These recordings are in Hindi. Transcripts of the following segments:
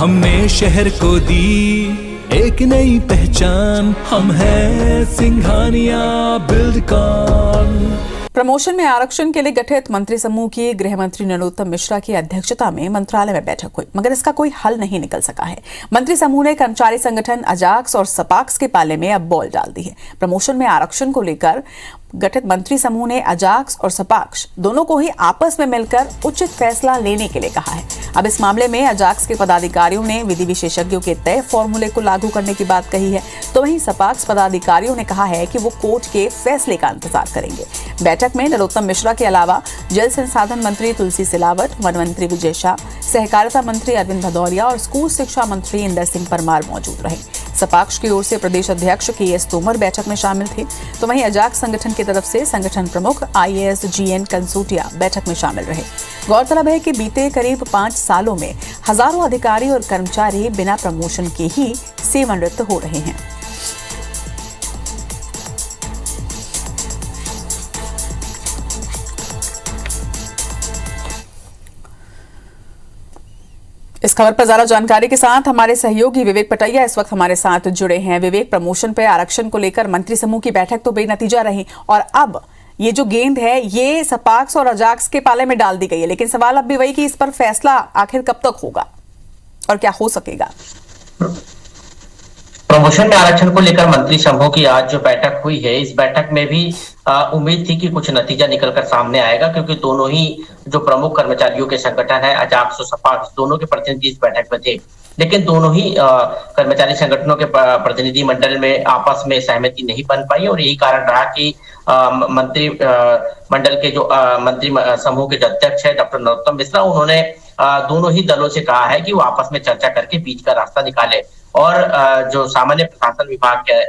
हमने शहर को दी एक नई पहचान, हम हैं सिंघानिया बिल्डकॉन। प्रमोशन में आरक्षण के लिए गठित मंत्री समूह की गृह मंत्री नरोत्तम मिश्रा की अध्यक्षता में मंत्रालय में बैठक हुई, मगर इसका कोई हल नहीं निकल सका है। मंत्री समूह ने कर्मचारी संगठन अजाक्स और सपाक्स के पाले में अब बॉल डाल दी है। प्रमोशन में आरक्षण को लेकर गठित मंत्री समूह ने अजाक्स और सपाक्स दोनों को ही आपस में मिलकर उचित फैसला लेने के लिए कहा है। अब इस मामले में अजाक्स के पदाधिकारियों ने विधि विशेषज्ञों के तय फॉर्मूले को लागू करने की बात कही है, तो वहीं सपाक्स पदाधिकारियों ने कहा है कि वो कोर्ट के फैसले का इंतजार करेंगे। बैठक में नरोत्तम मिश्रा के अलावा जल संसाधन मंत्री तुलसी सिलावट, वन मंत्री विजय शाह, सहकारिता मंत्री अरविंद भदौरिया और स्कूल शिक्षा मंत्री इंदर सिंह परमार मौजूद रहे। सपाक्स की ओर से प्रदेश अध्यक्ष के.एस. तोमर बैठक में शामिल थे, तो वहीं अजाक्स संगठन की तरफ से संगठन प्रमुख IAS-GN कंसूटिया बैठक में शामिल रहे। गौरतलब है कि बीते करीब 5 सालों में हजारों अधिकारी और कर्मचारी बिना प्रमोशन के ही सेवानिवृत्त हो रहे हैं। इस खबर पर ज्यादा जानकारी के साथ हमारे सहयोगी विवेक पटैया इस वक्त हमारे साथ जुड़े हैं। विवेक, प्रमोशन पे आरक्षण को लेकर मंत्री समूह की बैठक तो बेनतीजा रही और अब ये जो गेंद है ये सपाक्स और अजाक्स के पाले में डाल दी गई है, लेकिन सवाल अब भी वही कि इस पर फैसला आखिर कब तक होगा और क्या हो सकेगा। प्रमोशन में आरक्षण को लेकर मंत्री समूह की आज जो बैठक हुई है, इस बैठक में भी उम्मीद थी कि कुछ नतीजा निकलकर सामने आएगा, क्योंकि दोनों ही जो प्रमुख कर्मचारियों के संगठन है अजाक्स और सपाक्स, दोनों के प्रतिनिधि इस बैठक में थे। लेकिन दोनों ही कर्मचारी संगठनों के प्रतिनिधि मंडल में आपस में सहमति नहीं बन पाई और यही कारण रहा कि मंत्री मंडल के जो मंत्री समूह के अध्यक्ष है डॉक्टर नरोत्तम मिश्रा, उन्होंने दोनों ही दलों से कहा है कि वो आपस में चर्चा करके बीच का रास्ता निकाले और जो सामान्य प्रशासन विभाग के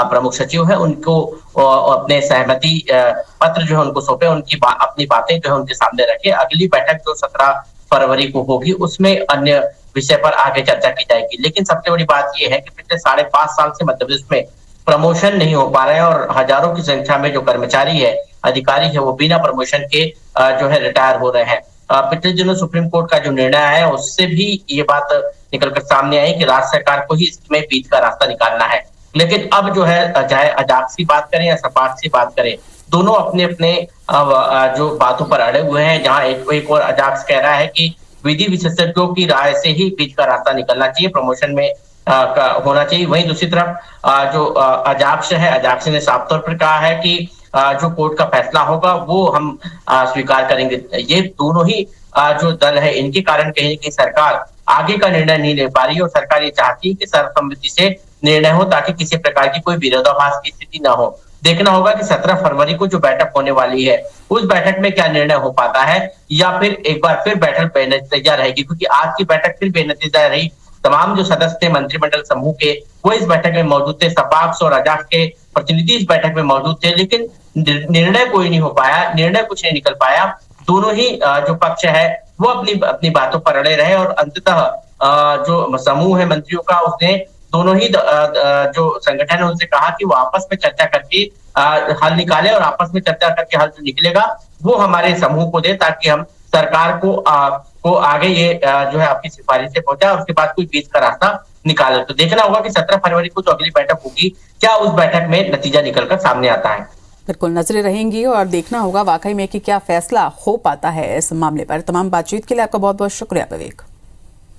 प्रमुख सचिव है उनको अपने सहमति पत्र जो है उनको सौंपे, उनकी अपनी बातें जो है उनके सामने रखे। अगली बैठक जो 17 फरवरी को होगी उसमें अन्य विषय पर आगे चर्चा की जाएगी। लेकिन सबसे बड़ी बात यह है कि पिछले 5.5 साल से मध्य प्रदेश में प्रमोशन नहीं हो पा रहे हैं और हजारों की संख्या में जो कर्मचारी है, अधिकारी है, वो बिना प्रमोशन के जो है रिटायर हो रहे हैं। पिछले दिनों सुप्रीम कोर्ट का जो निर्णय है उससे भी ये बात निकलकर सामने आई कि राज्य सरकार को ही इसमें बीच का रास्ता निकालना है। लेकिन अब जो है, चाहे अजाक्स की बात करें या सपाक्स की बात करें, दोनों अपने अपने जो बातों पर अड़े हुए हैं। जहां एक और अजाक्स कह रहा है कि विधि विशेषज्ञों की राय से ही बीच का रास्ता निकलना चाहिए, प्रमोशन में होना चाहिए। वहीं दूसरी तरफ जो अजाक्स है, अजाक्स ने साफ तौर पर कहा है कि जो कोर्ट का फैसला होगा वो हम स्वीकार करेंगे। ये दोनों ही जो दल है इनके कारण कहीं कि सरकार आगे का निर्णय नहीं ले पा रही और सरकार ये चाहती है कि सर्वसम्मति से निर्णय हो ताकि किसी प्रकार की कोई विरोधाभास की स्थिति न हो। देखना होगा कि 17 फरवरी को जो बैठक होने वाली है उस बैठक में क्या निर्णय हो पाता है या फिर एक बार फिर बैठक बेनतीजा रहेगी, क्योंकि आज की बैठक फिर बेनतीजा रही। तमाम जो सदस्य थे मंत्रिमंडल समूह के वो इस बैठक में मौजूद थे, सपाक्स और अजाक्स के प्रतिनिधि इस बैठक में मौजूद थे, लेकिन निर्णय कोई नहीं हो पाया, निर्णय कुछ नहीं निकल पाया। दोनों ही जो पक्ष है वो अपनी बातों पर अड़े रहे और अंततः जो समूह है मंत्रियों का उसने दोनों ही जो संगठन है उनसे कहा कि वो आपस में चर्चा करके हल निकाले और आपस में चर्चा करके हल जो निकलेगा वो हमारे समूह को दे, ताकि हम सरकार को आगे ये जो है आपकी सिफारिश से पहुंचा और उसके बाद कोई बीच का रास्ता निकाले। तो देखना होगा कि 17 फरवरी को जो अगली बैठक होगी क्या उस बैठक में नतीजा निकलकर सामने आता है। बिल्कुल नजरें रहेंगी और देखना होगा वाकई में कि क्या फैसला हो पाता है इस मामले पर। तमाम बातचीत के लिए आपका बहुत बहुत शुक्रिया विवेक।